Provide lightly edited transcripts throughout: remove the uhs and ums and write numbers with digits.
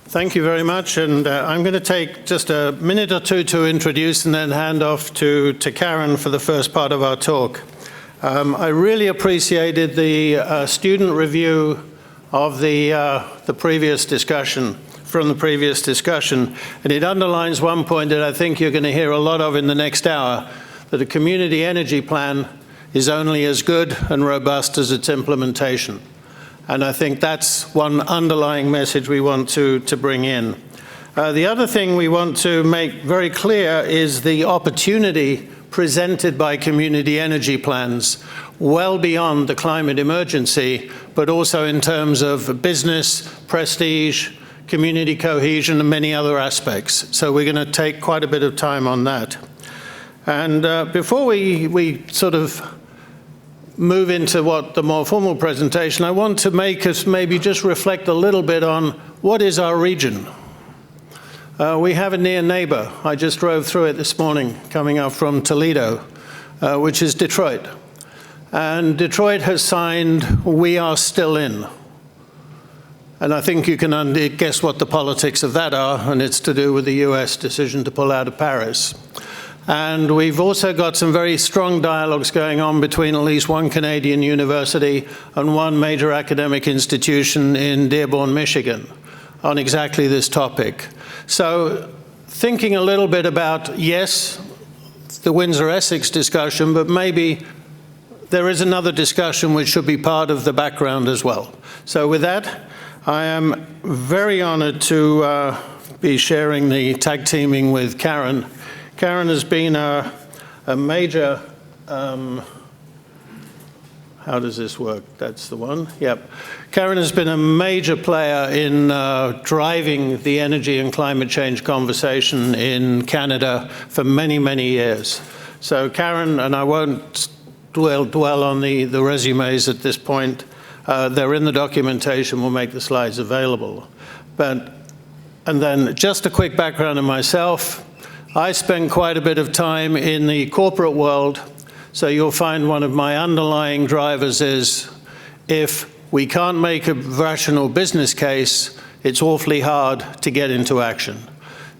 Thank you very much, and I'm going to take just a minute or two to introduce and then hand off to Karen for the first part of our talk. I really appreciated the student review of the previous discussion, from the previous discussion, and it underlines one point that I think you're going to hear a lot of in the next hour, that a community energy plan is only as good and robust as its implementation. And I think that's one underlying message we want to bring in. The other thing we want to make very clear is the opportunity presented by community energy plans, well beyond the climate emergency, but also in terms of business, prestige, community cohesion, and many other aspects. So we're going to take quite a bit of time on that. And before we sort of move into what the more formal presentation, I want to make us maybe just reflect a little bit on what is our region. We have a near neighbor. I just drove through it this morning, coming up from Toledo, which is Detroit. And Detroit has signed "We Are Still In." And I think you can guess what the politics of that are, and it's to do with the US decision to pull out of Paris. And we've also got some very strong dialogues going on between at least one Canadian university and one major academic institution in Dearborn, Michigan, on exactly this topic. So thinking a little bit about, yes, the Windsor Essex discussion, but maybe there is another discussion which should be part of the background as well. So with that, I am very honored to be sharing the tag teaming with Karen. Karen has been a major, how does this work? That's the one, yep. Karen has been a major player in driving the energy and climate change conversation in Canada for many, many years. So Karen, and I won't dwell on the resumes at this point, they're in the documentation, we'll make the slides available. And then just a quick background on myself. I spend quite a bit of time in the corporate world, so you'll find one of my underlying drivers is if we can't make a rational business case, it's awfully hard to get into action.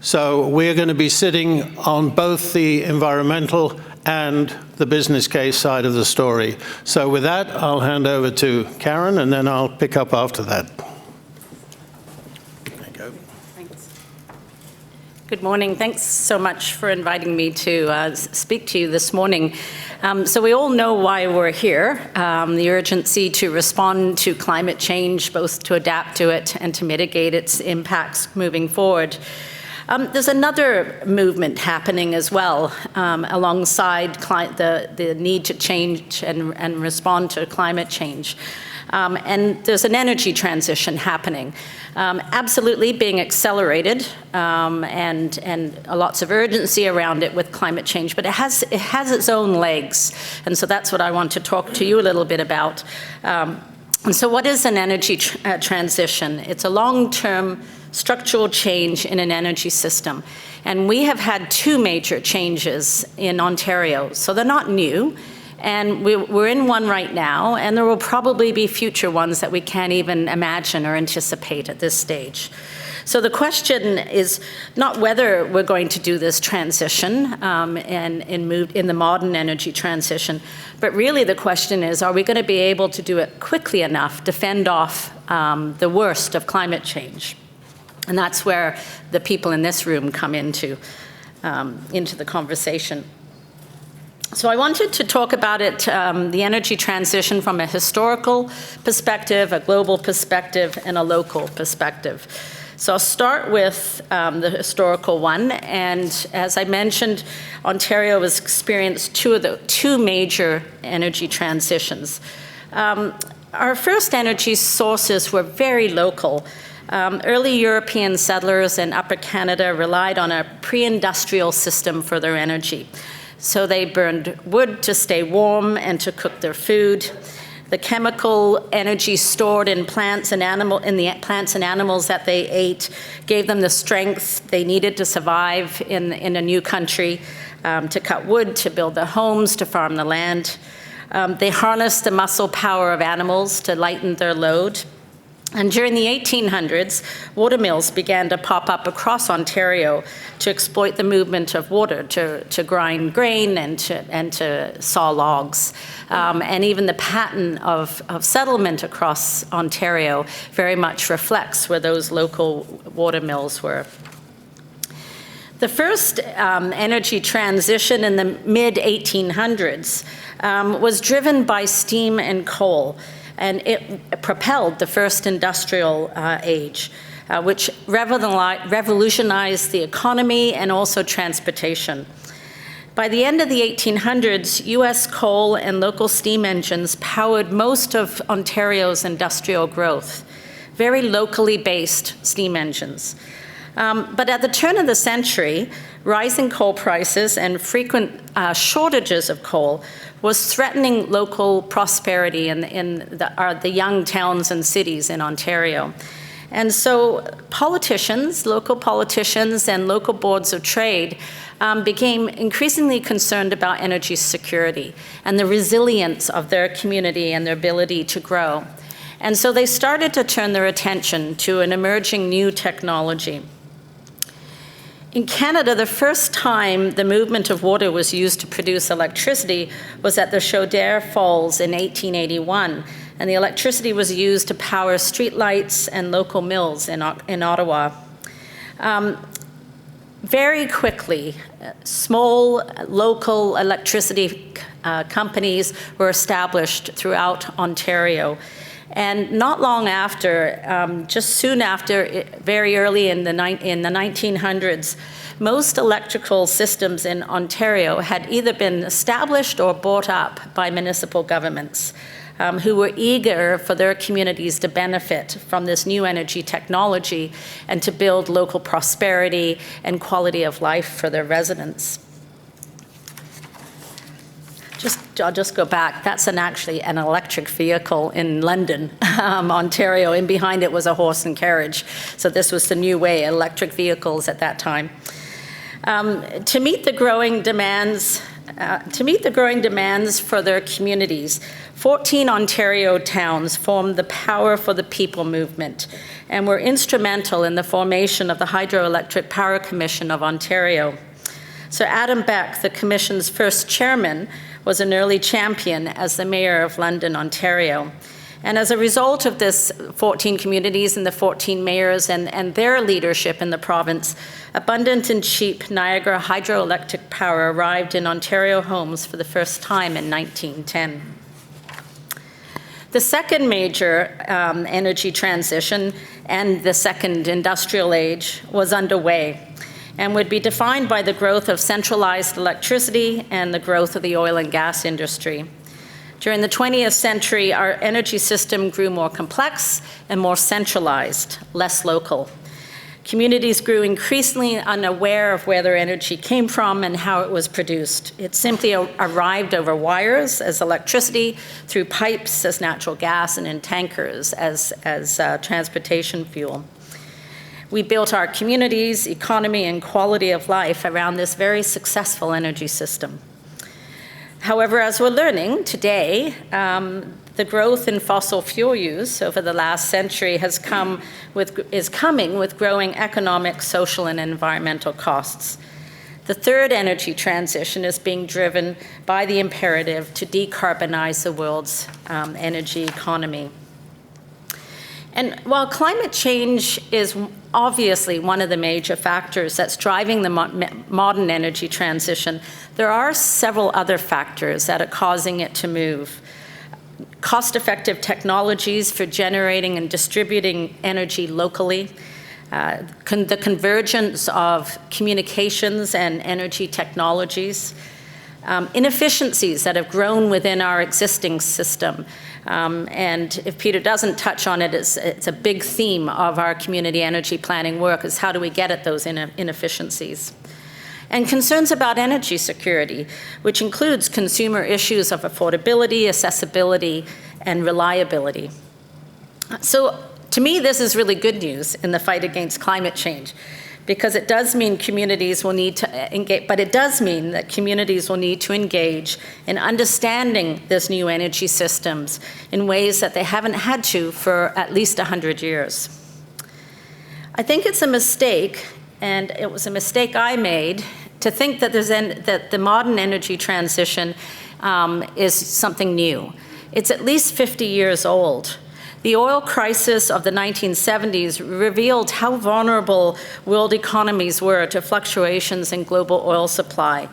So we're going to be sitting on both the environmental and the business case side of the story. So with that, I'll hand over to Karen, and then I'll pick up after that. There you go. Thanks. Good morning. Thanks so much for inviting me to speak to you this morning. So we all know why we're here, the urgency to respond to climate change, both to adapt to it and to mitigate its impacts moving forward. There's another movement happening as well, alongside the need to change and respond to climate change. And there's an energy transition happening, absolutely being accelerated, and lots of urgency around it with climate change, but it has its own legs. And so that's what I want to talk to you a little bit about. And so what is an energy transition? It's a long-term structural change in an energy system. And we have had two major changes in Ontario. So they're not new, and we're in one right now, and there will probably be future ones that we can't even imagine or anticipate at this stage. So the question is not whether we're going to do this transition and move in the modern energy transition, but really the question is, are we going to be able to do it quickly enough to fend off the worst of climate change? And that's where the people in this room come into the conversation. So I wanted to talk about it, the energy transition from a historical perspective, a global perspective, and a local perspective. So I'll start with the historical one. And as I mentioned, Ontario has experienced two major energy transitions. Our first energy sources were very local. Early European settlers in Upper Canada relied on a pre-industrial system for their energy. So they burned wood to stay warm and to cook their food. The chemical energy stored in plants and animals that they ate gave them the strength they needed to survive in a new country, to cut wood, to build their homes, to farm the land. They harnessed the muscle power of animals to lighten their load. And during the 1800s, water mills began to pop up across Ontario to exploit the movement of water, to grind grain and to saw logs. And even the pattern of settlement across Ontario very much reflects where those local water mills were. The first energy transition in the mid-1800s was driven by steam and coal. And it propelled the first industrial age, which revolutionized the economy and also transportation. By the end of the 1800s, US coal and local steam engines powered most of Ontario's industrial growth, very locally based steam engines. But at the turn of the century, rising coal prices and frequent shortages of coal was threatening local prosperity in the young towns and cities in Ontario. And so local politicians and local boards of trade became increasingly concerned about energy security and the resilience of their community and their ability to grow. And so they started to turn their attention to an emerging new technology. In Canada, the first time the movement of water was used to produce electricity was at the Chaudière Falls in 1881, and the electricity was used to power streetlights and local mills in Ottawa. Very quickly, small local electricity companies were established throughout Ontario. And not long after, just soon after, very early in the 1900s, most electrical systems in Ontario had either been established or bought up by municipal governments who were eager for their communities to benefit from this new energy technology and to build local prosperity and quality of life for their residents. I'll just go back. That's actually an electric vehicle in London, Ontario, and behind it was a horse and carriage. So this was the new way, electric vehicles at that time. To meet the growing demands for their communities, 14 Ontario towns formed the Power for the People movement and were instrumental in the formation of the Hydroelectric Power Commission of Ontario. Sir Adam Beck, the Commission's first chairman, was an early champion as the Mayor of London, Ontario. And as a result of this 14 communities and the 14 mayors and their leadership in the province, abundant and cheap Niagara hydroelectric power arrived in Ontario homes for the first time in 1910. The second major energy transition and the second industrial age was underway and would be defined by the growth of centralized electricity and the growth of the oil and gas industry. During the 20th century, our energy system grew more complex and more centralized, less local. Communities grew increasingly unaware of where their energy came from and how it was produced. It simply arrived over wires as electricity, through pipes as natural gas, and in tankers as transportation fuel. We built our communities, economy, and quality of life around this very successful energy system. However, as we're learning today, the growth in fossil fuel use over the last century is coming with growing economic, social, and environmental costs. The third energy transition is being driven by the imperative to decarbonize the world's energy economy. And while climate change is obviously one of the major factors that's driving the modern energy transition, there are several other factors that are causing it to move. Cost-effective technologies for generating and distributing energy locally, the convergence of communications and energy technologies, inefficiencies that have grown within our existing system. And if Peter doesn't touch on it, it's a big theme of our community energy planning work, is how do we get at those inefficiencies? And concerns about energy security, which includes consumer issues of affordability, accessibility, and reliability. So to me, this is really good news in the fight against climate change, because it does mean communities will need to engage, but it does mean that communities will need to engage in understanding this new energy systems in ways that they haven't had to for at least 100 years. I think it's a mistake, and it was a mistake I made, to think that, that the modern energy transition is something new. It's at least 50 years old. The oil crisis of the 1970s revealed how vulnerable world economies were to fluctuations in global oil supply.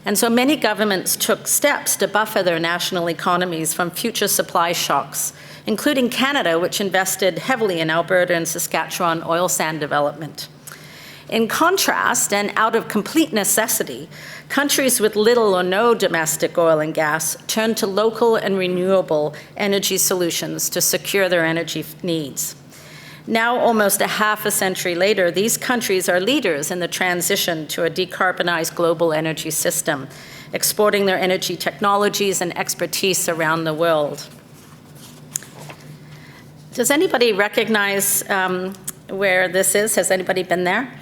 And so many governments took steps to buffer their national economies from future supply shocks, including Canada, which invested heavily in Alberta and Saskatchewan oil sand development. In contrast, and out of complete necessity, countries with little or no domestic oil and gas turned to local and renewable energy solutions to secure their energy needs. Now, almost a half a century later, these countries are leaders in the transition to a decarbonized global energy system, exporting their energy technologies and expertise around the world. Does anybody recognize where this is? Has anybody been there?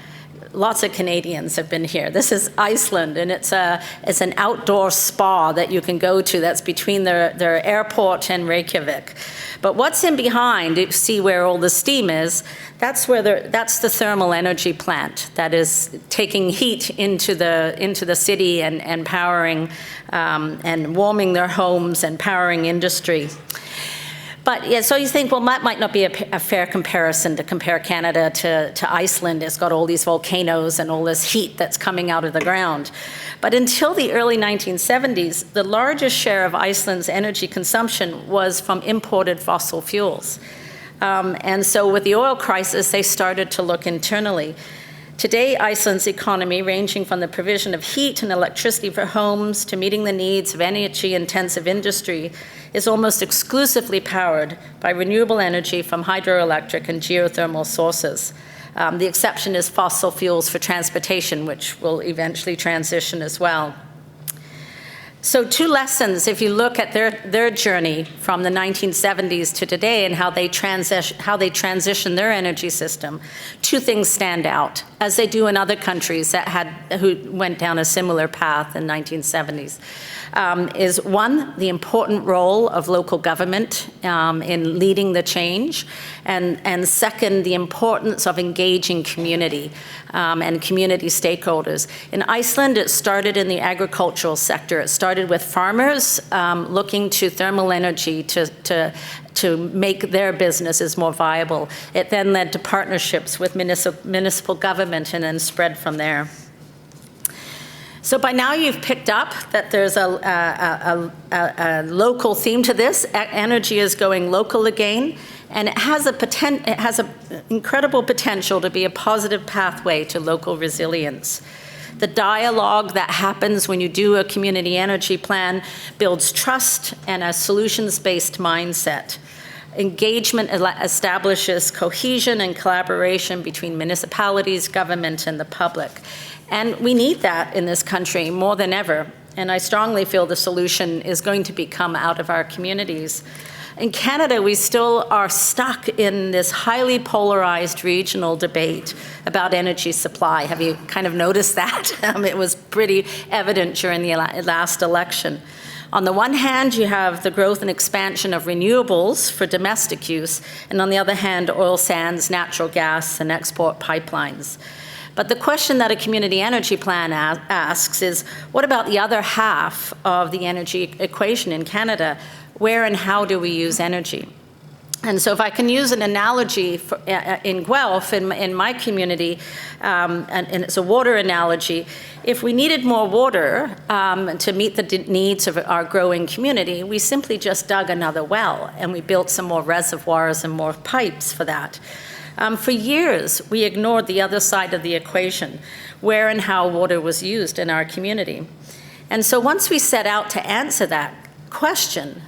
Lots of Canadians have been here. This is Iceland, and it's an outdoor spa that you can go to that's between their airport and Reykjavik. But what's in behind, you see where all the steam is, that's the thermal energy plant that is taking heat into the city and powering and warming their homes and powering industry. But yeah, so you think, well, that might not be a fair comparison to compare Canada to Iceland. It's got all these volcanoes and all this heat that's coming out of the ground. But until the early 1970s, the largest share of Iceland's energy consumption was from imported fossil fuels. And so with the oil crisis, they started to look internally. Today, Iceland's economy, ranging from the provision of heat and electricity for homes to meeting the needs of energy-intensive industry, is almost exclusively powered by renewable energy from hydroelectric and geothermal sources. The exception is fossil fuels for transportation, which will eventually transition as well. So 2 lessons, if you look at their journey from the 1970s to today and how they transition their energy system, 2 things stand out, as they do in other countries who went down a similar path in the 1970s. Is 1, the important role of local government in leading the change, and 2nd, the importance of engaging community and community stakeholders. In Iceland, it started in the agricultural sector. It started with farmers looking to thermal energy to make their businesses more viable. It then led to partnerships with municipal government and then spread from there. So by now you've picked up that there's a local theme to this. Energy is going local again, and it has an incredible potential to be a positive pathway to local resilience. The dialogue that happens when you do a community energy plan builds trust and a solutions-based mindset. Engagement establishes cohesion and collaboration between municipalities, government, and the public. And we need that in this country more than ever. And I strongly feel the solution is going to come out of our communities. In Canada, we still are stuck in this highly polarized regional debate about energy supply. Have you kind of noticed that? It was pretty evident during the last election. On the one hand, you have the growth and expansion of renewables for domestic use, and on the other hand, oil sands, natural gas, and export pipelines. But the question that a community energy plan asks is, what about the other half of the energy equation in Canada? Where and how do we use energy? And so if I can use an analogy in Guelph, in my community, and it's a water analogy, if we needed more water to meet the needs of our growing community, we simply just dug another well, and we built some more reservoirs and more pipes for that. For years, we ignored the other side of the equation, where and how water was used in our community. And so once we set out to answer that question,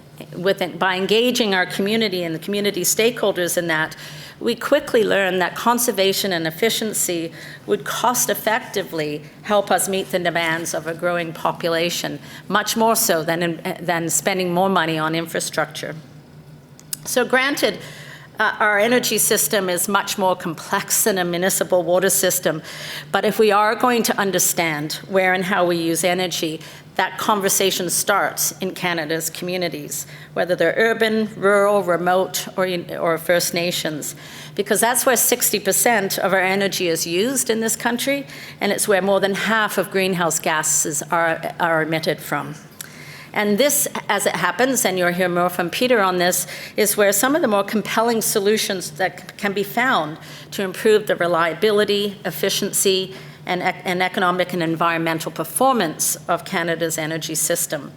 by engaging our community and the community stakeholders in that, we quickly learned that conservation and efficiency would cost-effectively help us meet the demands of a growing population, much more so than spending more money on infrastructure. So granted, our energy system is much more complex than a municipal water system. But if we are going to understand where and how we use energy, that conversation starts in Canada's communities, whether they're urban, rural, remote, or First Nations, because that's where 60% of our energy is used in this country, and it's where more than half of greenhouse gases are emitted from. And this, as it happens, and you'll hear more from Peter on this, is where some of the more compelling solutions that can be found to improve the reliability, efficiency, and economic and environmental performance of Canada's energy system.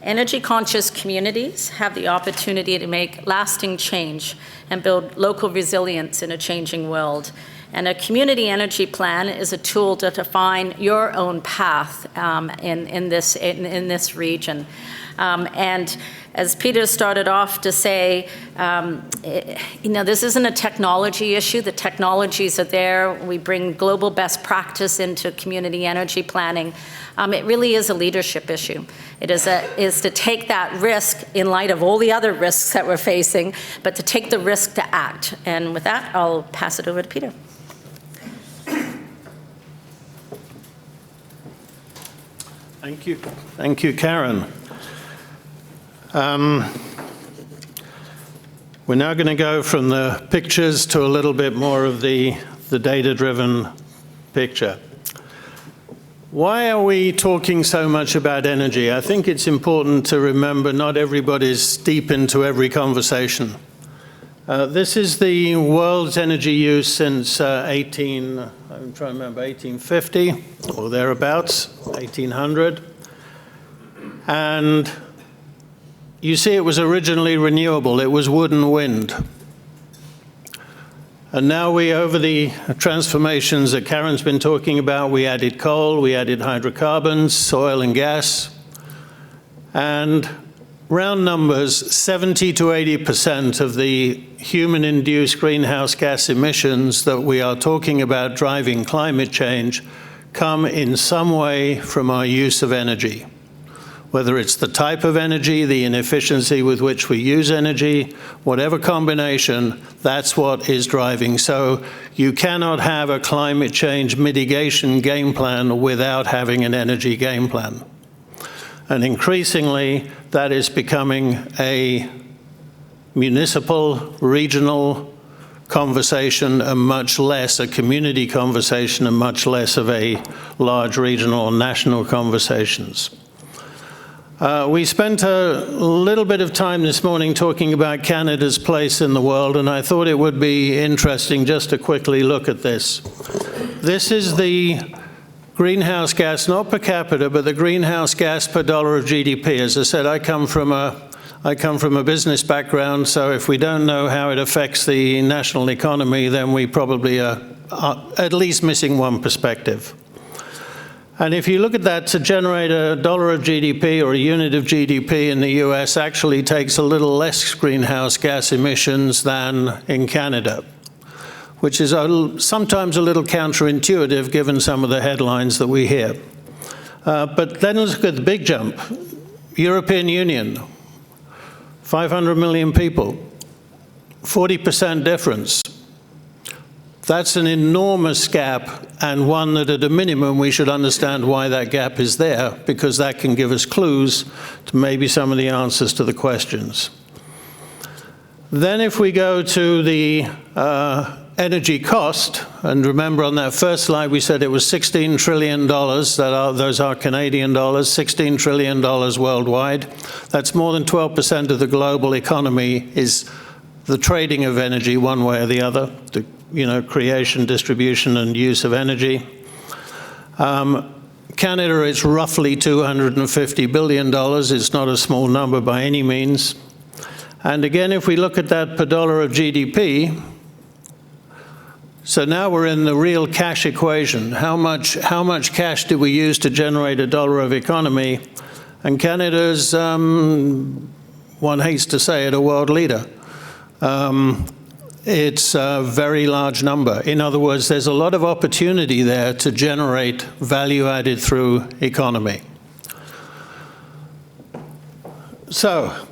Energy-conscious communities have the opportunity to make lasting change and build local resilience in a changing world. And a community energy plan is a tool to define your own path in this region. And as Peter started off to say, this isn't a technology issue. The technologies are there. We bring global best practice into community energy planning. It really is a leadership issue. It is to take that risk in light of all the other risks that we're facing, but to take the risk to act. And with that, I'll pass it over to Peter. Thank you. Thank you, Karen. We're now going to go from the pictures to a little bit more of the data-driven picture. Why are we talking so much about energy? I think it's important to remember not everybody's deep into every conversation. This is the world's energy use since 1850 or thereabouts, 1800. And you see it was originally renewable. It was wood and wind. And now over the transformations that Karen's been talking about, we added coal, we added hydrocarbons, oil and gas. And round numbers, 70 to 80% of the human-induced greenhouse gas emissions that we are talking about driving climate change come in some way from our use of energy. Whether it's the type of energy, the inefficiency with which we use energy, whatever combination, that's what is driving. So you cannot have a climate change mitigation game plan without having an energy game plan. And increasingly, that is becoming a municipal, regional conversation, and much less a community conversation, and much less of a large regional or national conversations. We spent a little bit of time this morning talking about Canada's place in the world, and I thought it would be interesting just to quickly look at this. This is the greenhouse gas, not per capita, but the greenhouse gas per dollar of GDP. As I said, I come from a business background, so if we don't know how it affects the national economy, then we probably are at least missing one perspective. And if you look at that, to generate a dollar of GDP or a unit of GDP in the US actually takes a little less greenhouse gas emissions than in Canada, which is sometimes a little counterintuitive given some of the headlines that we hear. But then let's look at the big jump. European Union, 500 million people, 40% difference. That's an enormous gap, and one that at a minimum we should understand why that gap is there, because that can give us clues to maybe some of the answers to the questions. Then if we go to the energy cost, and remember on that first slide we said it was $16 trillion, those are Canadian dollars, $16 trillion worldwide. That's more than 12% of the global economy is the trading of energy one way or the other, the creation, distribution, and use of energy. Canada is roughly $250 billion. It's not a small number by any means. And again, if we look at that per dollar of GDP, so now we're in the real cash equation. How much cash do we use to generate a dollar of economy? And Canada's, one hates to say it, a world leader. It's a very large number. In other words, there's a lot of opportunity there to generate value added through economy. So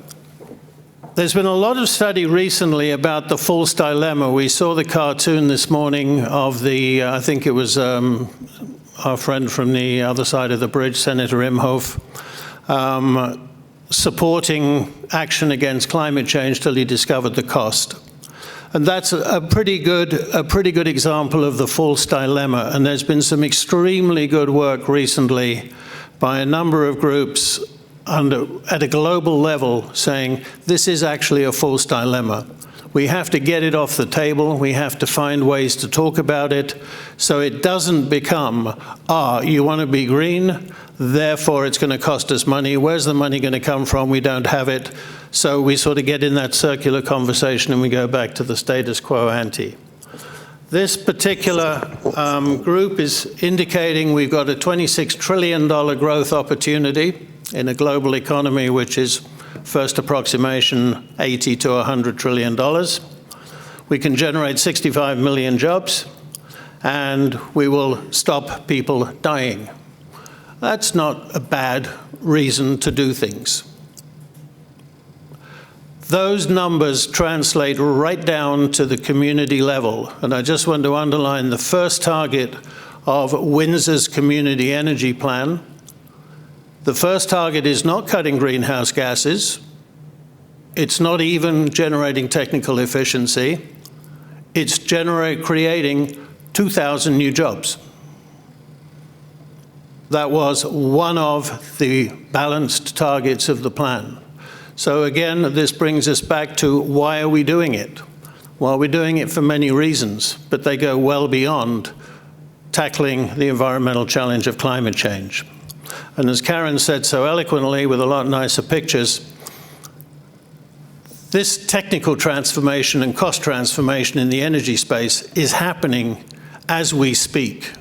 There's been a lot of study recently about the false dilemma. We saw the cartoon this morning of the, I think it was our friend from the other side of the bridge, Senator Imhoff, supporting action against climate change till he discovered the cost. And that's a pretty good example of the false dilemma. And there's been some extremely good work recently by a number of groups at a global level saying this is actually a false dilemma. We have to get it off the table. We have to find ways to talk about it so it doesn't become, you want to be green, therefore it's going to cost us money. Where's the money going to come from? We don't have it. So we sort of get in that circular conversation and we go back to the status quo ante. This particular group is indicating we've got a $26 trillion growth opportunity in a global economy, which is, first approximation, $80 to $100 trillion. We can generate 65 million jobs, and we will stop people dying. That's not a bad reason to do things. Those numbers translate right down to the community level, and I just want to underline the first target of Windsor's community energy plan. The first target is not cutting greenhouse gases. It's not even generating technical efficiency. It's creating 2,000 new jobs. That was one of the balanced targets of the plan. So again, this brings us back to why are we doing it? Well, we're doing it for many reasons, but they go well beyond tackling the environmental challenge of climate change. And as Karen said so eloquently with a lot nicer pictures, this technical transformation and cost transformation in the energy space is happening as we speak,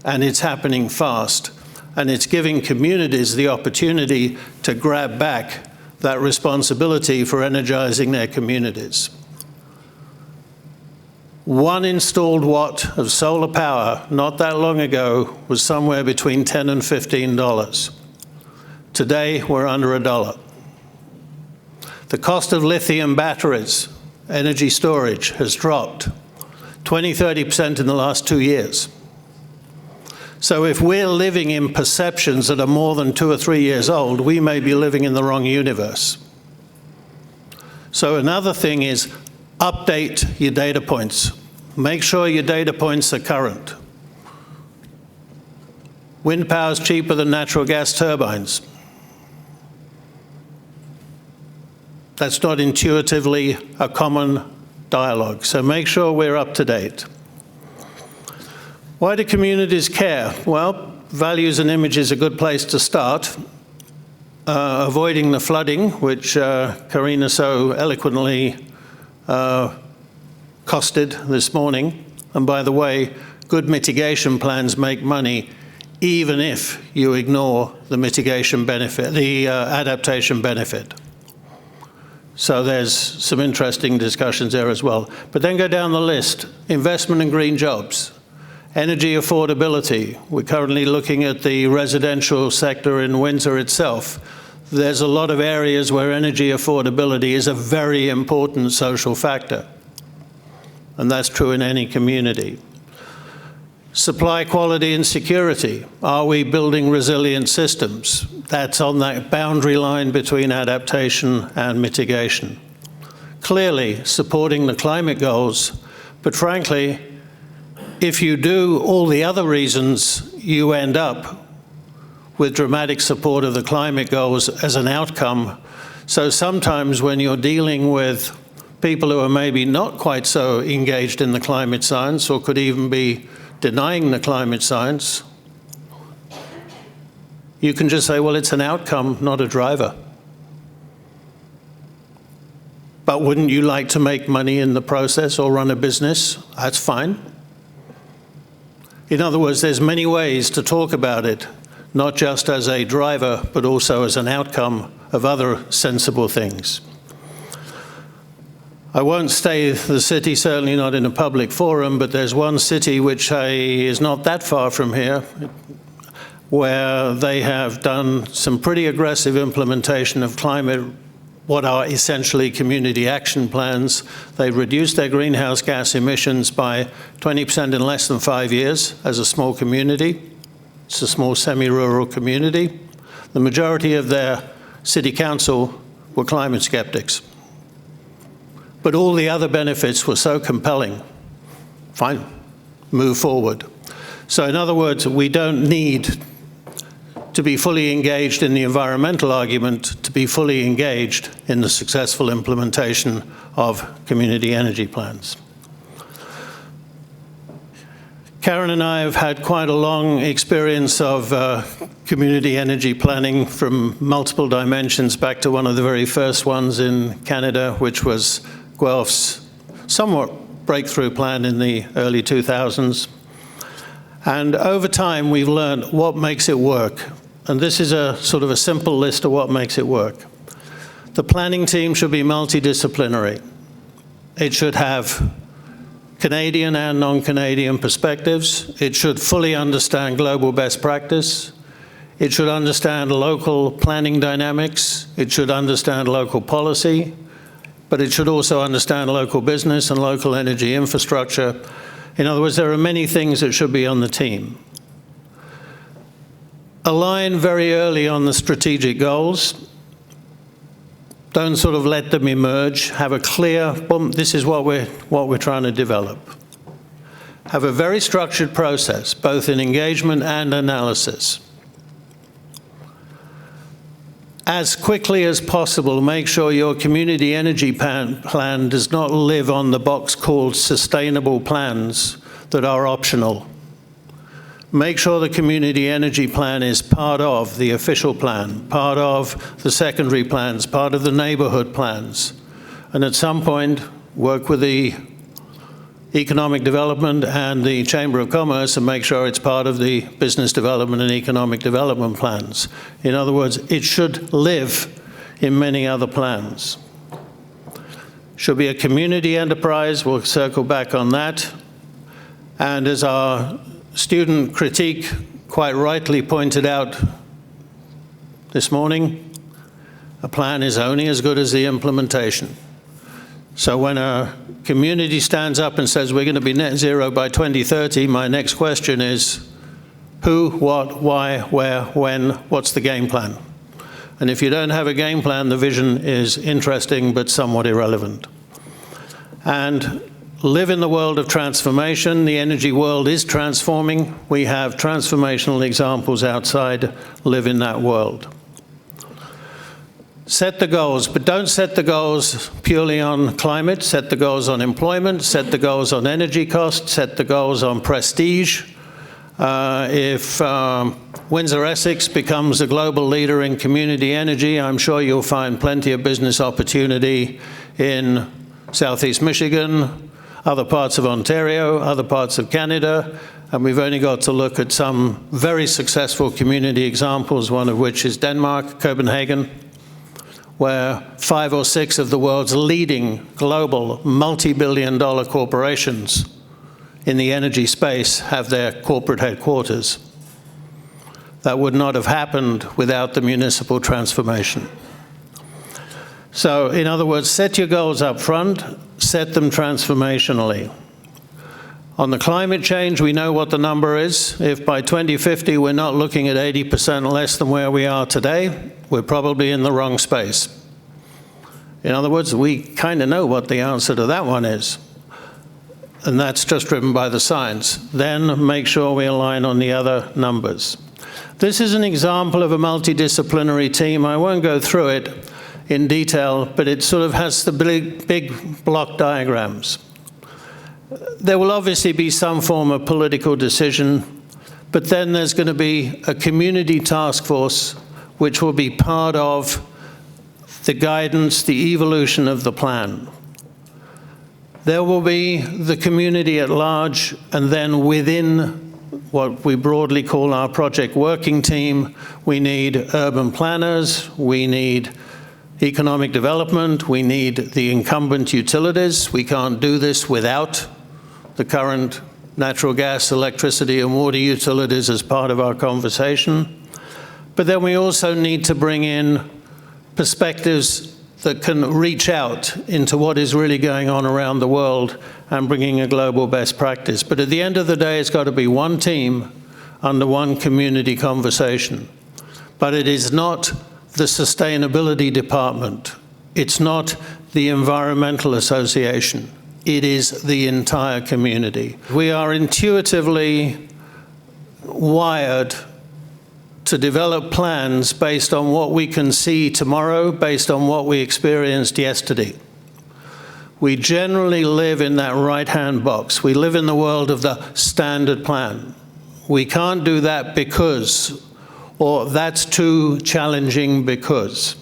and it's happening fast. And it's giving communities the opportunity to grab back that responsibility for energizing their communities. 1 installed watt of solar power not that long ago was somewhere between $10 and $15. Today, we're under $1. The cost of lithium batteries, energy storage, has dropped 20–30% in the last 2 years. So if we're living in perceptions that are more than 2 or 3 years old, we may be living in the wrong universe. So another thing is update your data points. Make sure your data points are current. Wind power is cheaper than natural gas turbines. That's not intuitively a common dialogue, so make sure we're up to date. Why do communities care? Well, values and image is a good place to start. Avoiding the flooding, which Karina so eloquently costed this morning. And by the way, good mitigation plans make money even if you ignore the mitigation benefit, the adaptation benefit. So there's some interesting discussions there as well. But then go down the list. Investment in green jobs. Energy affordability. We're currently looking at the residential sector in Windsor itself. There's a lot of areas where energy affordability is a very important social factor. And that's true in any community. Supply quality and security. Are we building resilient systems? That's on that boundary line between adaptation and mitigation. Clearly, supporting the climate goals, but frankly, if you do all the other reasons, you end up with dramatic support of the climate goals as an outcome. So sometimes when you're dealing with people who are maybe not quite so engaged in the climate science or could even be denying the climate science, you can just say, well, it's an outcome, not a driver. But wouldn't you like to make money in the process or run a business? That's fine. In other words, there's many ways to talk about it, not just as a driver, but also as an outcome of other sensible things. I won't stay the city, certainly not in a public forum, but there's one city which is not that far from here, where they have done some pretty aggressive implementation of climate what are essentially community action plans. They reduced their greenhouse gas emissions by 20% in less than 5 years as a small community. It's a small semi-rural community. The majority of their city council were climate skeptics. But all the other benefits were so compelling. Fine, move forward. So in other words, we don't need to be fully engaged in the environmental argument to be fully engaged in the successful implementation of community energy plans. Karen and I have had quite a long experience of community energy planning from multiple dimensions, back to one of the very first ones in Canada, which was Guelph's somewhat breakthrough plan in the early 2000s. And over time, we've learned what makes it work. And this is a sort of a simple list of what makes it work. The planning team should be multidisciplinary. It should have Canadian and non-Canadian perspectives. It should fully understand global best practice. It should understand local planning dynamics. It should understand local policy. But it should also understand local business and local energy infrastructure. In other words, there are many things that should be on the team. Align very early on the strategic goals. Don't sort of let them emerge. Have a clear, boom, this is what we're trying to develop. Have a very structured process, both in engagement and analysis. As quickly as possible, make sure your community energy plan does not live on the box called sustainable plans that are optional. Make sure the community energy plan is part of the official plan, part of the secondary plans, part of the neighborhood plans. And at some point, work with the economic development and the Chamber of Commerce and make sure it's part of the business development and economic development plans. In other words, it should live in many other plans. Should be a community enterprise. We'll circle back on that. And as our student critique quite rightly pointed out this morning, a plan is only as good as the implementation. So when a community stands up and says we're going to be net zero by 2030, my next question is who, what, why, where, when, what's the game plan? And if you don't have a game plan, the vision is interesting but somewhat irrelevant. And live in the world of transformation. The energy world is transforming. We have transformational examples outside. Live in that world. Set the goals, but don't set the goals purely on climate. Set the goals on employment, set the goals on energy costs, set the goals on prestige. If Windsor, Essex becomes a global leader in community energy, I'm sure you'll find plenty of business opportunity in Southeast Michigan, other parts of Ontario, other parts of Canada, and we've only got to look at some very successful community examples, one of which is Denmark, Copenhagen, where 5 or 6 of the world's leading global multi-billion-dollar corporations in the energy space have their corporate headquarters. That would not have happened without the municipal transformation. So, in other words, set your goals up front, set them transformationally. On the climate change, we know what the number is. If by 2050 we're not looking at 80% less than where we are today, we're probably in the wrong space. In other words, we kind of know what the answer to that one is. And that's just driven by the science. Then make sure we align on the other numbers. This is an example of a multidisciplinary team. I won't go through it in detail, but it sort of has the big block diagrams. There will obviously be some form of political decision, but then there's going to be a community task force which will be part of the guidance, the evolution of the plan. There will be the community at large, and then within what we broadly call our project working team, we need urban planners, we need economic development, we need the incumbent utilities. We can't do this without the current natural gas, electricity, and water utilities as part of our conversation. But then we also need to bring in perspectives that can reach out into what is really going on around the world and bringing a global best practice. But at the end of the day, it's got to be one team under one community conversation. But it is not the sustainability department. It's not the environmental association. It is the entire community. We are intuitively wired to develop plans based on what we can see tomorrow, based on what we experienced yesterday. We generally live in that right-hand box. We live in the world of the standard plan. We can't do that because, or that's too challenging because.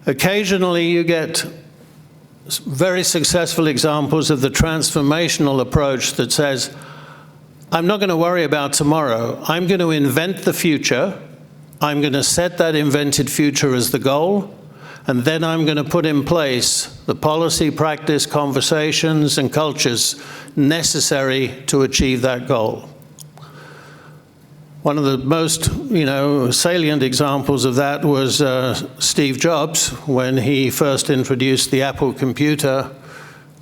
Occasionally you get very successful examples of the transformational approach that says, I'm not going to worry about tomorrow. I'm going to invent the future. I'm going to set that invented future as the goal. And then I'm going to put in place the policy, practice, conversations, and cultures necessary to achieve that goal. One of the most, salient examples of that was Steve Jobs when he first introduced the Apple computer,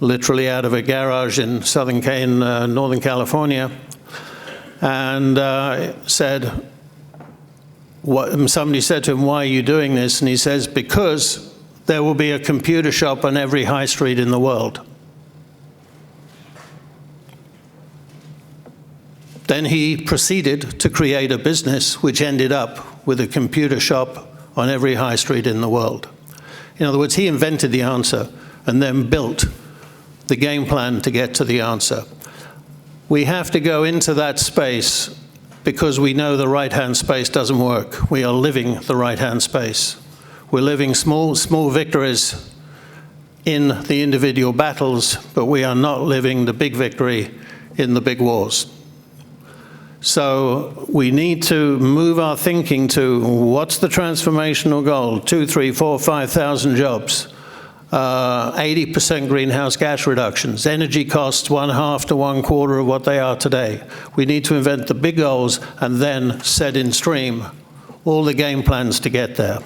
literally out of a garage in Northern California. And somebody said to him, why are you doing this? And he says, because there will be a computer shop on every high street in the world. Then he proceeded to create a business which ended up with a computer shop on every high street in the world. In other words, he invented the answer and then built the game plan to get to the answer. We have to go into that space because we know the right-hand space doesn't work. We are living the right-hand space. We're living small victories in the individual battles, but we are not living the big victory in the big wars. So we need to move our thinking to what's the transformational goal? 2, 3, 4, 5,000 jobs. 80% greenhouse gas reductions, energy costs 1/2 to 1/4 of what they are today. We need to invent the big goals and then set in stream all the game plans to get there.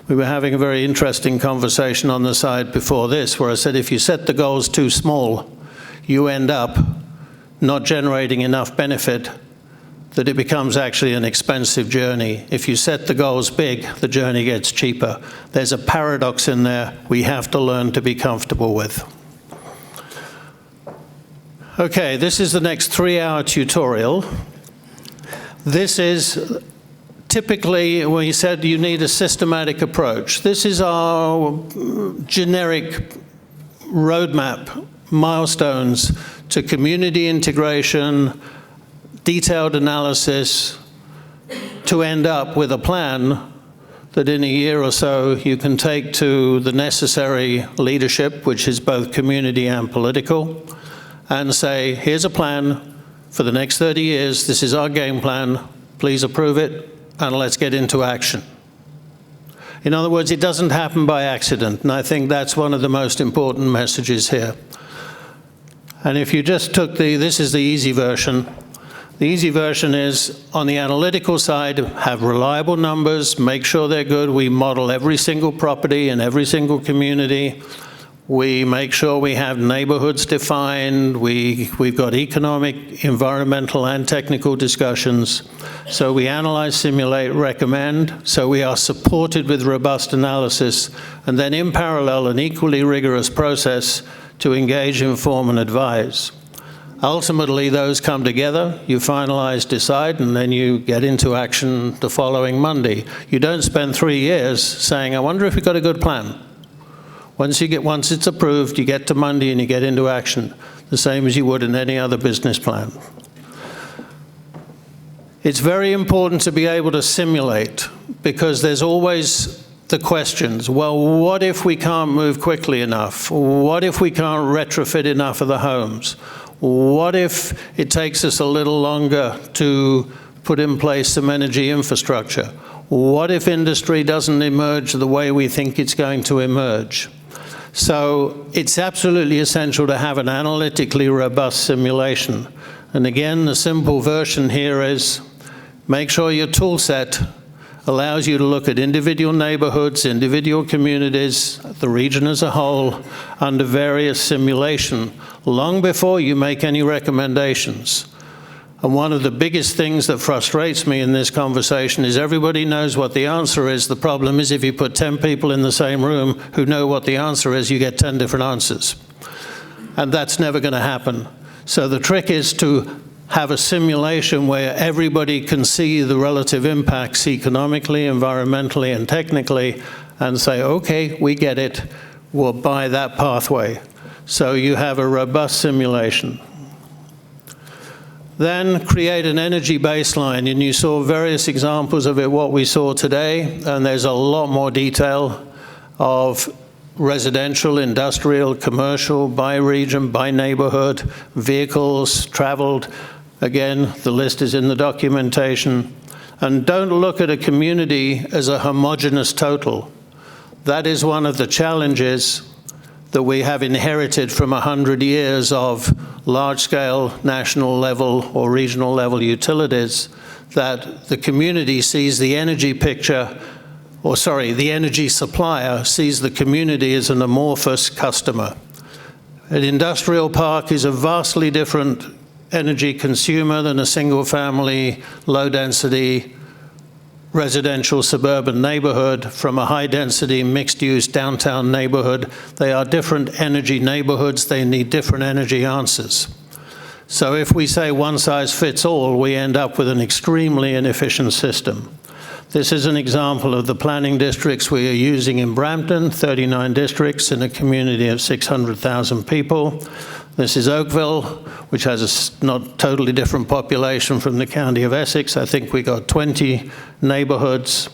We were having a very interesting conversation on the side before this where I said if you set the goals too small, you end up not generating enough benefit that it becomes actually an expensive journey. If you set the goals big, the journey gets cheaper. There's a paradox in there we have to learn to be comfortable with. Okay, this is the next 3-hour tutorial. This is typically, when you said you need a systematic approach, this is our generic roadmap, milestones to community integration, detailed analysis, to end up with a plan that in a year or so you can take to the necessary leadership, which is both community and political, and say, here's a plan for the next 30 years, this is our game plan, please approve it, and let's get into action. In other words, it doesn't happen by accident, and I think that's one of the most important messages here. And if you just took this is the easy version. The easy version is, on the analytical side, have reliable numbers, make sure they're good. We model every single property in every single community. We make sure we have neighborhoods defined. We've got economic, environmental, and technical discussions. So we analyze, simulate, recommend. So we are supported with robust analysis. And then in parallel, an equally rigorous process to engage, inform, and advise. Ultimately, those come together, you finalize, decide, and then you get into action the following Monday. You don't spend 3 years saying, I wonder if we've got a good plan. Once it's approved, you get to Monday and you get into action, the same as you would in any other business plan. It's very important to be able to simulate, because there's always the questions. Well, what if we can't move quickly enough? What if we can't retrofit enough of the homes? What if it takes us a little longer to put in place some energy infrastructure? What if industry doesn't emerge the way we think it's going to emerge? So it's absolutely essential to have an analytically robust simulation. And again, the simple version here is make sure your tool set allows you to look at individual neighborhoods, individual communities, the region as a whole, under various simulation, long before you make any recommendations. And one of the biggest things that frustrates me in this conversation is everybody knows what the answer is. The problem is if you put 10 people in the same room who know what the answer is, you get 10 different answers. And that's never going to happen. So the trick is to have a simulation where everybody can see the relative impacts economically, environmentally, and technically, and say, okay, we get it, we'll buy that pathway. So you have a robust simulation. Then create an energy baseline, and you saw various examples of it, what we saw today, and there's a lot more detail of residential, industrial, commercial, by region, by neighborhood, vehicles, traveled. Again, the list is in the documentation. And don't look at a community as a homogeneous total. That is one of the challenges that we have inherited from 100 years of large-scale national level or regional level utilities, that the community sees the energy picture, or sorry, the energy supplier sees the community as an amorphous customer. An industrial park is a vastly different energy consumer than a single-family, low-density, residential suburban neighborhood from a high-density, mixed-use downtown neighborhood. They are different energy neighborhoods. They need different energy answers. So if we say one size fits all, we end up with an extremely inefficient system. This is an example of the planning districts we are using in Brampton, 39 districts in a community of 600,000 people. This is Oakville, which has a not totally different population from the county of Essex. I think we got 20 neighborhoods.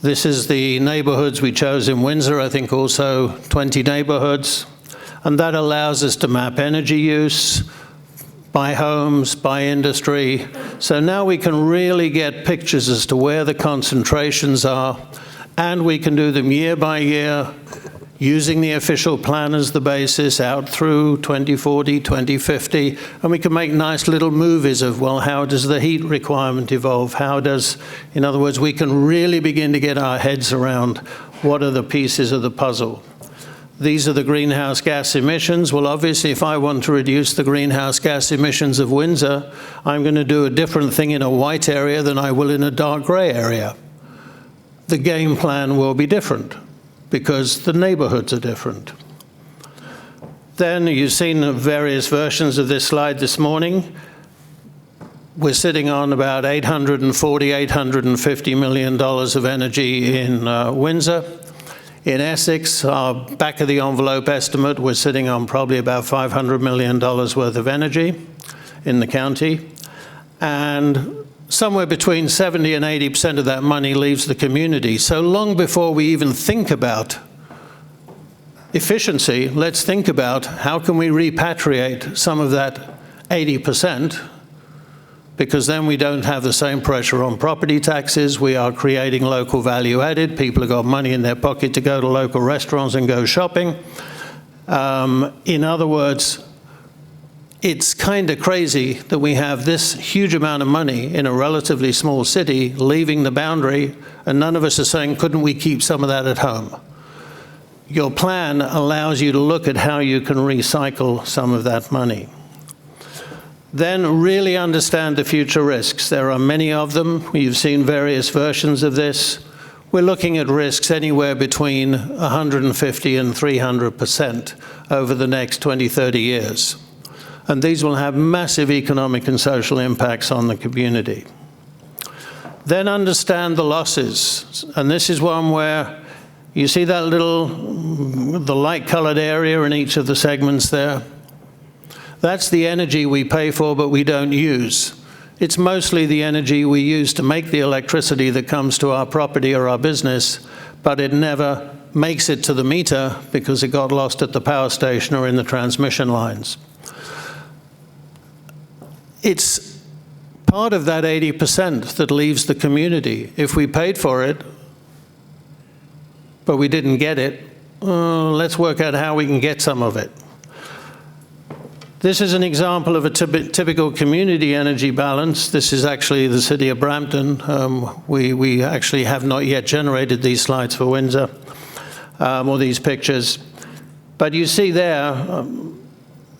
This is the neighborhoods we chose in Windsor, I think also 20 neighborhoods. And that allows us to map energy use by homes, by industry. So now we can really get pictures as to where the concentrations are, and we can do them year by year, using the official plan as the basis out through 2040, 2050, and we can make nice little movies of, well, how does the heat requirement evolve? How does, in other words, we can really begin to get our heads around what are the pieces of the puzzle. These are the greenhouse gas emissions. Well, obviously, if I want to reduce the greenhouse gas emissions of Windsor, I'm going to do a different thing in a white area than I will in a dark gray area. The game plan will be different, because the neighborhoods are different. Then you've seen various versions of this slide this morning. We're sitting on about $840, $850 million of energy in Windsor. In Essex, our back of the envelope estimate, we're sitting on probably about $500 million worth of energy in the county. And somewhere between 70 and 80% of that money leaves the community. So long before we even think about efficiency, let's think about how can we repatriate some of that 80%, because then we don't have the same pressure on property taxes. We are creating local value added. People have got money in their pocket to go to local restaurants and go shopping. In other words, it's kind of crazy that we have this huge amount of money in a relatively small city leaving the boundary, and none of us are saying, couldn't we keep some of that at home? Your plan allows you to look at how you can recycle some of that money. Then really understand the future risks. There are many of them. You've seen various versions of this. We're looking at risks anywhere between 150 and 300% over the next 20, 30 years. And these will have massive economic and social impacts on the community. Then understand the losses. And this is one where you see that the light-colored area in each of the segments there. That's the energy we pay for but we don't use. It's mostly the energy we use to make the electricity that comes to our property or our business, but it never makes it to the meter because it got lost at the power station or in the transmission lines. It's part of that 80% that leaves the community. If we paid for it, but we didn't get it, let's work out how we can get some of it. This is an example of a typical community energy balance. This is actually the city of Brampton. We actually have not yet generated these slides for Windsor, or these pictures. But you see there,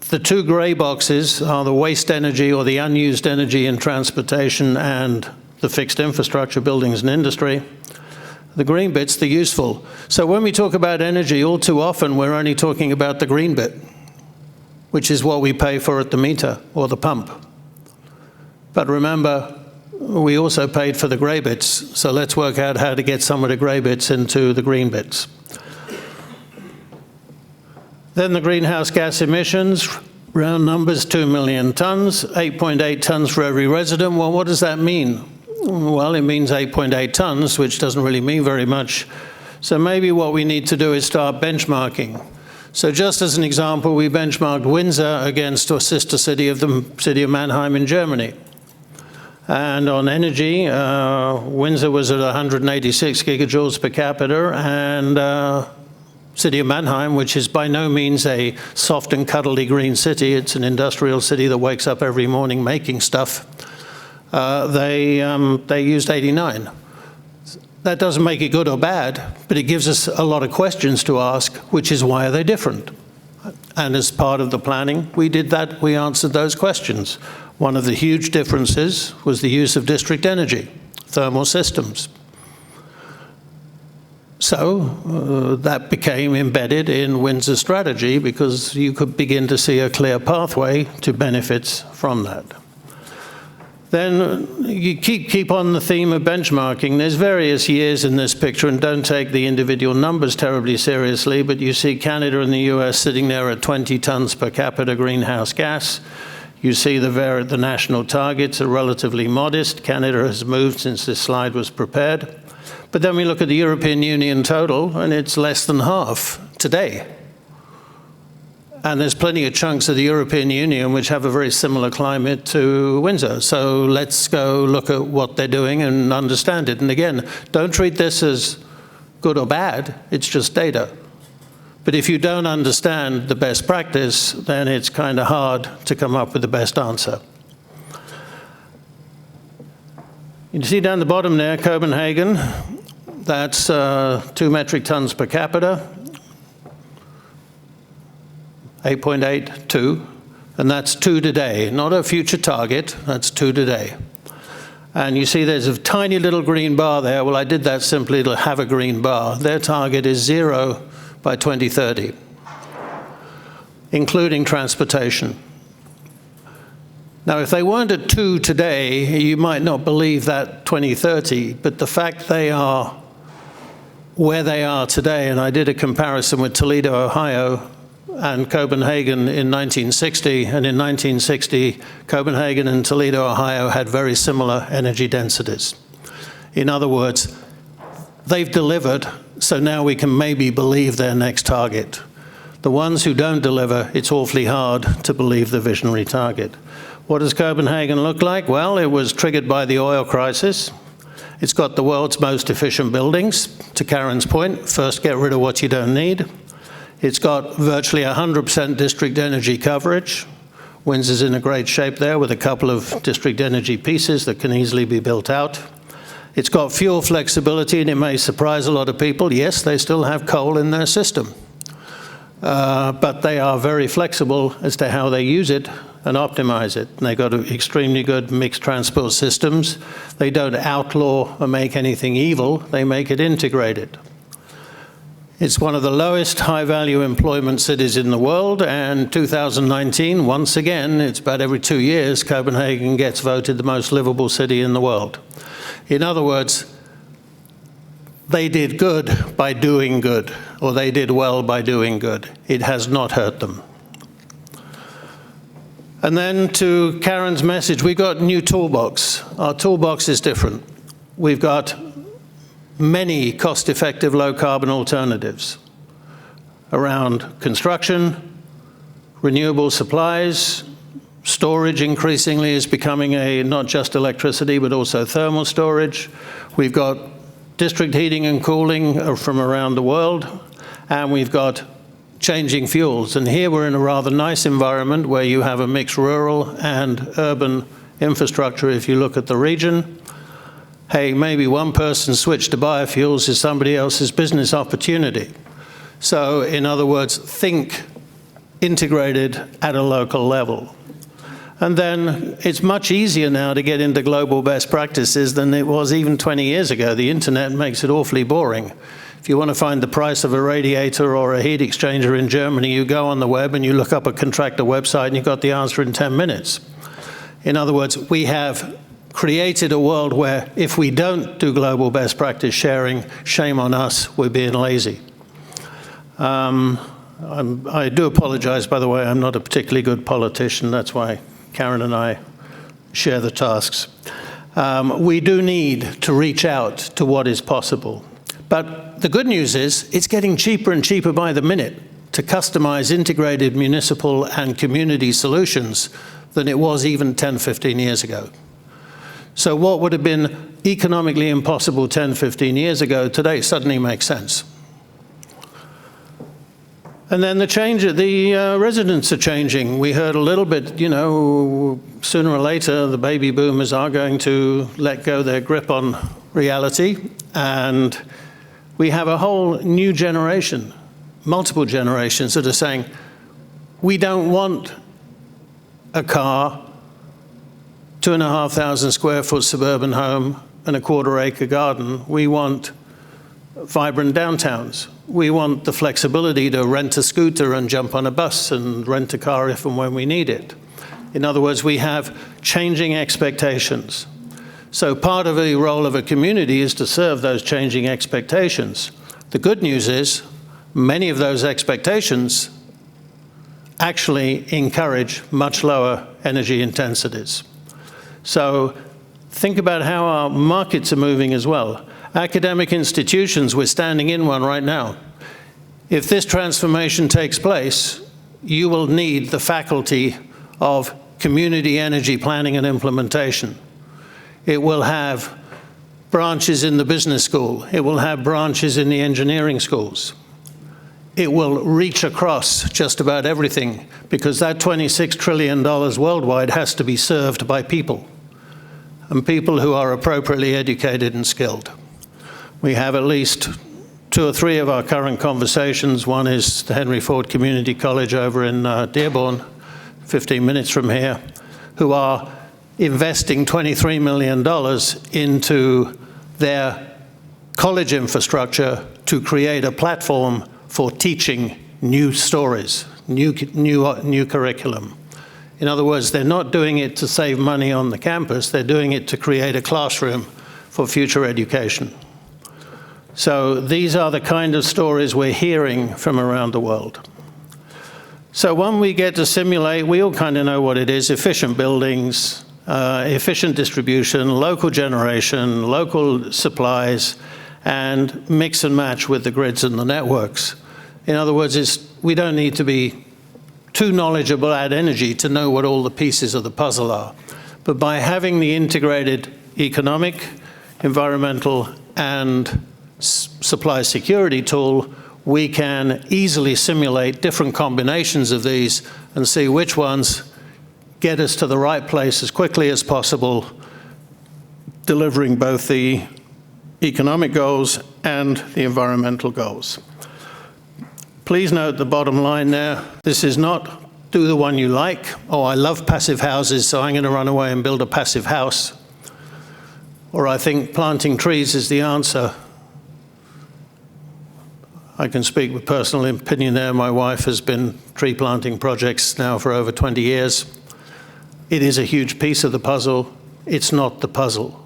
the two grey boxes are the waste energy or the unused energy in transportation and the fixed infrastructure, buildings and industry. The green bit's the useful. So when we talk about energy, all too often we're only talking about the green bit, which is what we pay for at the meter or the pump. But remember, we also paid for the grey bits, so let's work out how to get some of the grey bits into the green bits. Then the greenhouse gas emissions, round numbers, 2 million tons, 8.8 tons for every resident. Well, what does that mean? Well, it means 8.8 tons, which doesn't really mean very much. So maybe what we need to do is start benchmarking. So just as an example, we benchmarked Windsor against a sister city of the city of Mannheim in Germany. And on energy, Windsor was at 186 gigajoules per capita, and city of Mannheim, which is by no means a soft and cuddly green city, it's an industrial city that wakes up every morning making stuff, they used 89. That doesn't make it good or bad, but it gives us a lot of questions to ask, which is why are they different? And as part of the planning, we did that, we answered those questions. One of the huge differences was the use of district energy, thermal systems. So that became embedded in Windsor's strategy because you could begin to see a clear pathway to benefits from that. Then you keep on the theme of benchmarking. There's various years in this picture, and don't take the individual numbers terribly seriously, but you see Canada and the US sitting there at 20 tons per capita greenhouse gas. You see the national targets are relatively modest. Canada has moved since this slide was prepared. But then we look at the European Union total, and it's less than half today. And there's plenty of chunks of the European Union which have a very similar climate to Windsor. So let's go look at what they're doing and understand it. And again, don't treat this as good or bad, it's just data. But if you don't understand the best practice, then it's kind of hard to come up with the best answer. You see down the bottom there, Copenhagen, that's 2 metric tons per capita. 8.82, and that's 2 today, not a future target, that's 2 today. And you see there's a tiny little green bar there. Well, I did that simply to have a green bar. Their target is 0 by 2030, including transportation. Now, if they weren't at 2 today, you might not believe that 2030, but the fact they are where they are today, and I did a comparison with Toledo, Ohio, and Copenhagen in 1960, and in 1960, Copenhagen and Toledo, Ohio had very similar energy densities. In other words, they've delivered, so now we can maybe believe their next target. The ones who don't deliver, it's awfully hard to believe the visionary target. What does Copenhagen look like? Well, it was triggered by the oil crisis. It's got the world's most efficient buildings, to Karen's point, first get rid of what you don't need. It's got virtually 100% district energy coverage. Windsor's in a great shape there with a couple of district energy pieces that can easily be built out. It's got fuel flexibility, and it may surprise a lot of people. Yes, they still have coal in their system, but they are very flexible as to how they use it and optimize it. And they've got extremely good mixed transport systems. They don't outlaw or make anything evil, they make it integrated. It's one of the lowest high-value employment cities in the world, and 2019, once again, it's about every 2 years, Copenhagen gets voted the most livable city in the world. In other words, they did good by doing good, or they did well by doing good. It has not hurt them. And then to Karen's message, we've got a new toolbox. Our toolbox is different. We've got many cost-effective low-carbon alternatives around construction, renewable supplies, storage increasingly is becoming not just electricity, but also thermal storage. We've got district heating and cooling from around the world, and we've got changing fuels. And here we're in a rather nice environment where you have a mixed rural and urban infrastructure if you look at the region. Hey, maybe one person switched to biofuels is somebody else's business opportunity. So in other words, think integrated at a local level. And then it's much easier now to get into global best practices than it was even 20 years ago. The internet makes it awfully boring. If you want to find the price of a radiator or a heat exchanger in Germany, you go on the web and you look up a contractor website and you've got the answer in 10 minutes. In other words, we have created a world where if we don't do global best practice sharing, shame on us, we're being lazy. I do apologize, by the way, I'm not a particularly good politician. That's why Karen and I share the tasks. We do need to reach out to what is possible. But the good news is it's getting cheaper and cheaper by the minute to customize integrated municipal and community solutions than it was even 10, 15 years ago. So what would have been economically impossible 10, 15 years ago today suddenly makes sense. And then the residents are changing. We heard a little bit, you know, sooner or later the baby boomers are going to let go their grip on reality, and we have a whole new generation, multiple generations that are saying, we don't want a car, 2,500 square foot suburban home and a quarter-acre garden. We want vibrant downtowns. We want the flexibility to rent a scooter and jump on a bus and rent a car if and when we need it. In other words, we have changing expectations. So part of the role of a community is to serve those changing expectations. The good news is many of those expectations actually encourage much lower energy intensities. So think about how our markets are moving as well. Academic institutions, we're standing in one right now. If this transformation takes place, you will need the faculty of community energy planning and implementation. It will have branches in the business school. It will have branches in the engineering schools. It will reach across just about everything because that $26 trillion worldwide has to be served by people, and people who are appropriately educated and skilled. We have at least 2 or 3 of our current conversations. One is the Henry Ford Community College over in Dearborn, 15 minutes from here, who are investing $23 million into their college infrastructure to create a platform for teaching new stories, new curriculum. In other words, they're not doing it to save money on the campus, they're doing it to create a classroom for future education. So these are the kind of stories we're hearing from around the world. So when we get to simulate, we all kind of know what it is: efficient buildings, efficient distribution, local generation, local supplies, and mix and match with the grids and the networks. In other words, we don't need to be too knowledgeable at energy to know what all the pieces of the puzzle are. But by having the integrated economic, environmental, and supply security tool, we can easily simulate different combinations of these and see which ones get us to the right place as quickly as possible, delivering both the economic goals and the environmental goals. Please note the bottom line there. This is not do the one you like. Oh, I love passive houses, so I'm going to run away and build a passive house. Or I think planting trees is the answer. I can speak with personal opinion there. My wife has been tree planting projects now for over 20 years. It is a huge piece of the puzzle. It's not the puzzle.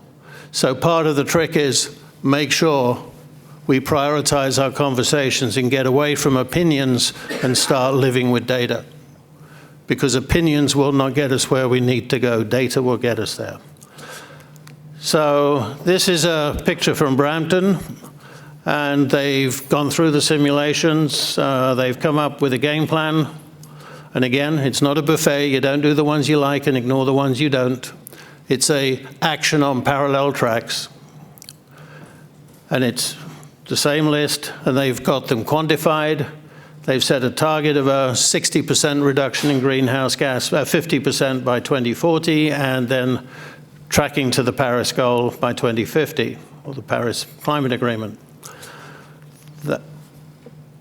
So part of the trick is make sure we prioritize our conversations and get away from opinions and start living with data. Because opinions will not get us where we need to go. Data will get us there. So this is a picture from Brampton. And they've gone through the simulations. They've come up with a game plan. And again, it's not a buffet. You don't do the ones you like and ignore the ones you don't. It's a action on parallel tracks. And it's the same list, and they've got them quantified. They've set a target of a 60% reduction in greenhouse gas, 50% by 2040, and then tracking to the Paris goal by 2050, or the Paris Climate Agreement.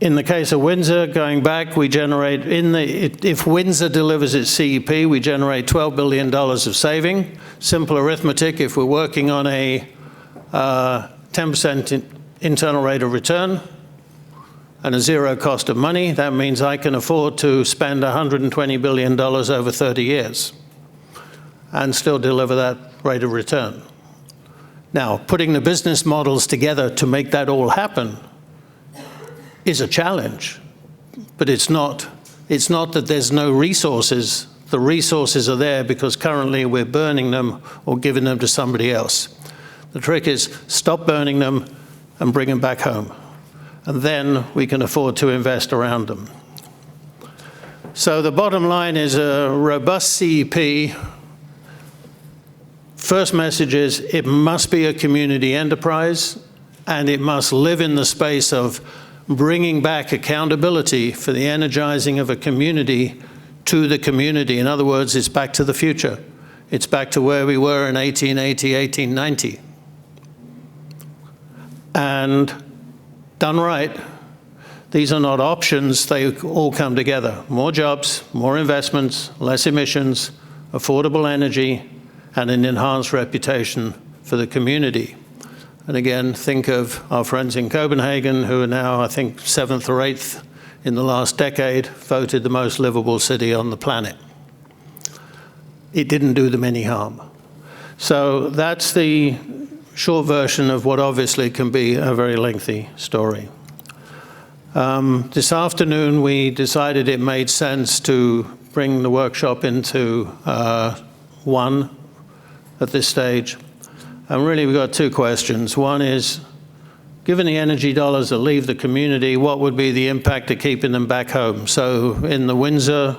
In the case of Windsor, going back, we generate, if Windsor delivers its CEP, we generate $12 billion of saving. Simple arithmetic, if we're working on a 10% internal rate of return and a zero cost of money, that means I can afford to spend $120 billion over 30 years and still deliver that rate of return. Now, putting the business models together to make that all happen is a challenge, but it's not that there's no resources. The resources are there because currently we're burning them or giving them to somebody else. The trick is stop burning them and bring them back home. And then we can afford to invest around them. So the bottom line is a robust CEP. First message is it must be a community enterprise, and it must live in the space of bringing back accountability for the energizing of a community to the community. In other words, it's back to the future. It's back to where we were in 1880, 1890. And done right, these are not options, they all come together. More jobs, more investments, less emissions, affordable energy, and an enhanced reputation for the community. And again, think of our friends in Copenhagen, who are now, I think, 7th or 8th in the last decade, voted the most livable city on the planet. It didn't do them any harm. So that's the short version of what obviously can be a very lengthy story. This afternoon, we decided it made sense to bring the workshop into one at this stage. And really, we've got two questions. One is, given the energy dollars that leave the community, what would be the impact of keeping them back home? So in the Windsor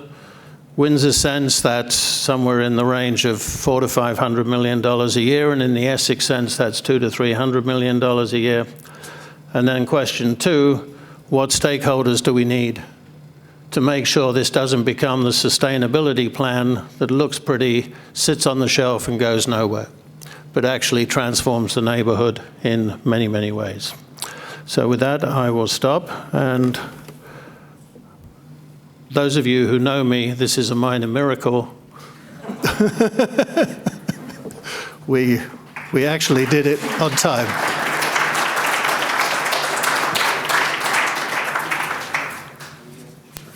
sense, that's somewhere in the range of $400 to $500 million a year, and in the Essex sense, that's $200 to $300 million a year. And then question two, what stakeholders do we need to make sure this doesn't become the sustainability plan that looks pretty, sits on the shelf and goes nowhere, but actually transforms the neighborhood in many, many ways. So with that, I will stop. And those of you who know me, this is a minor miracle. We actually did it on time.